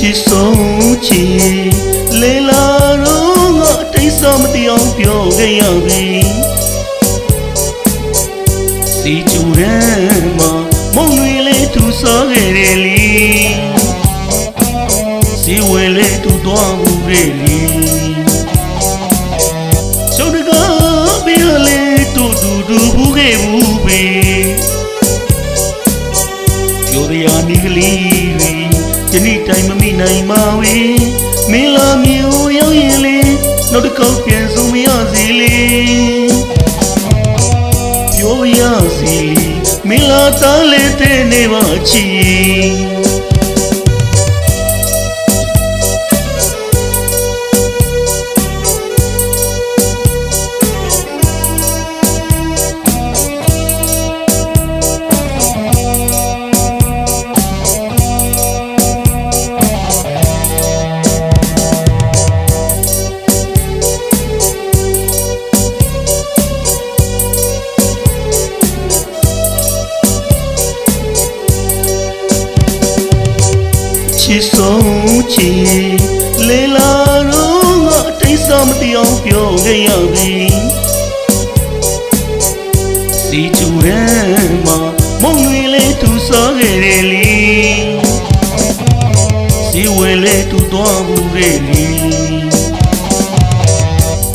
ချစ်ဆုံးချစ်လေလာတော့ငါတိတ်ဆောမတရားပြောခဲ့ရပြီစီကျူရမ်းမှာမုံတွေလေးသူစားခဲ့တယ်လီစီဝဲလေးသူသွားဘူးခဲ့လီရှုံးတကားပြလေးတူဘူးခဲ့ဘူးပဲပြောရနီကလေးတွေဒီနေ့တိုင်းမမိနိုင်ပါဝေမင်းလာမျိုးရောက်ရင်လေနောက်တစ်ခေါက်ပြန်ဆုံးမရစေလေပြောရစီမင်းလာသားလေးတဲ့နေပါချီချစ်ဆုံးချစ်လေလာတော့ငါတိတ်ဆောမတရားပြောခဲ့ရပြီစီကျူရမ်းမှာမုံတွေလေးသူစားခဲ့တယ်လီစီဝဲလေးသူသွားဘူးခဲ့လီ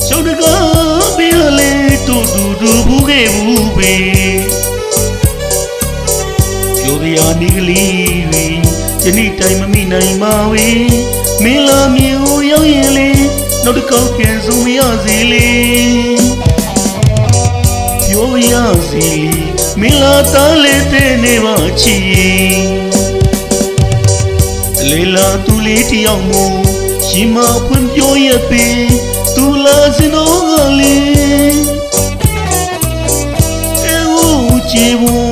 ရှုံးတကားပြလေးတူဘူးခဲ့ဘူးပဲပြောရနီကလေးတွေဒီနေ့တိုင်းမမိနိုင်ပါဝေမင်းလာမျိုးရောက်ရင်လေနောက်တစ်ခေါက်ပြန်ဆုံးမရစေလေပြောရစီမင်းလာသားလေးတဲ့နေပါချီလေလာသူလေးတယောက်မို့ရှင်မဖွင့်ပြောရပေသူလာစင်တော့ကလေးအေးချေဘုံ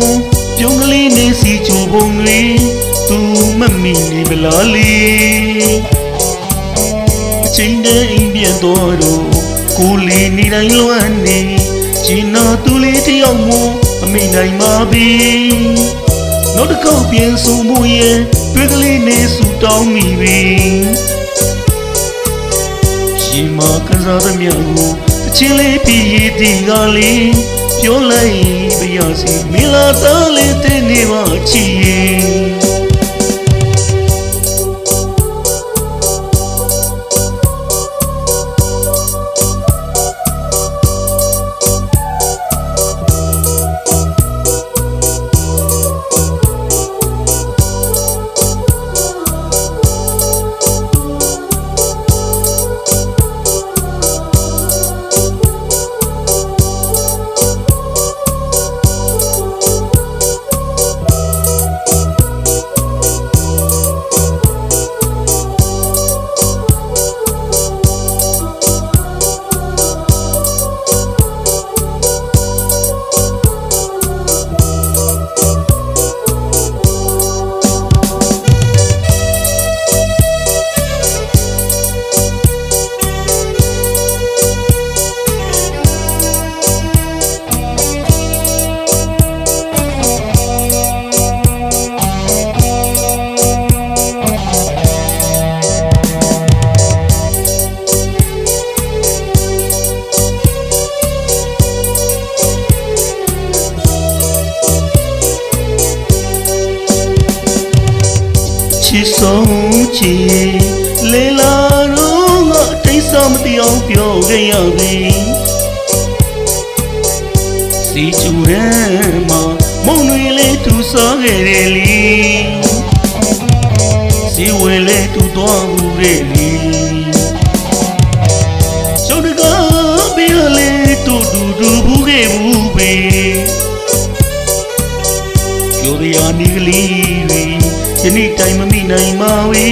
ပြုံးကလေးနေစီချိုပုံလေးသူမမီနေဗလားလေအချိန်တည်းအိမ်ပြန်တော့ကိုလေးနေတိုင်းလွမ်းနေချီနာသူလေးတယောက်မို့အမိနိုင်ပါပြီနောက်တစ်ခေါက်ပြန်ဆုံးဖို့ရဲ့တွေ့ကလေးနေဆူတောင်းမိပြီရှင်မကစားသမျှကိုအချင်းလေးပြည့်ရည်တီကလေးပြောလိုက်ပြရစီမင်းလာသားလေးတဲ့နေပါချီချစ်ဆုံးချစ်လေလာတော့ငါတိတ်ဆောမတရားပြောခဲ့ရပြီစီကျူရမ်းမှာမုံတွေလေးသူစားခဲ့တယ်လီစီဝဲလေးသူသွားဘူးခဲ့လီရှုံးတကားပြလေးတူဘူးခဲ့ဘူးပဲပြောရနီကလေးတွေဒီနေ့တိုင်းမမိနိုင်ပါဝေ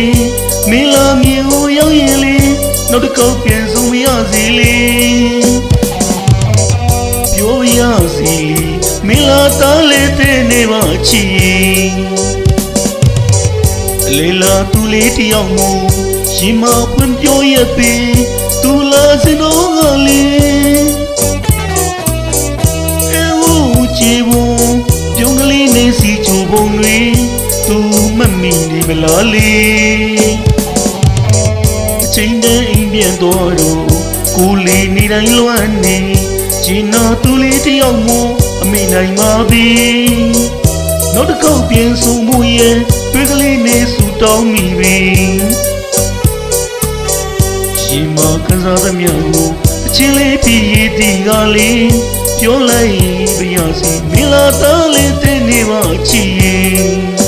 မင်းလာမျိုးရောက်ရင်လေနောက်တစ်ခေါက်ပြန်ဆုံးမရစေလေပြောရစီမင်းလာသားလေးတဲ့နေပါချီလေလာသူလေးတယောက်မို့ရှင်မဖွင့်ပြောရပေသူလာစင်တော့ကလေးအေးချေဘုံပြုံးကလေးနေစီချိုပုံတွေသူမမီနေဗလားလေ ချိန်နဲ့အိမ်ပြန်တော်တော့ကိုလေးနေတိုင်းလွမ်းနေချင်တော်သူလေးတယောက်မို့အမိနိုင်ပါပြီနောက်တစ်ခေါက်ပြန်ဆုံမှုရဲ့တွေ့ကလေးနဲ့ဆူတောင်းမိပြီရှင်မခံစားသမျှကိုအချင်းလေးပြီးရည်တီကလေးပြောလိုက်ပြရစီမင်လာသားလေးတဲ့နေပါချီရင်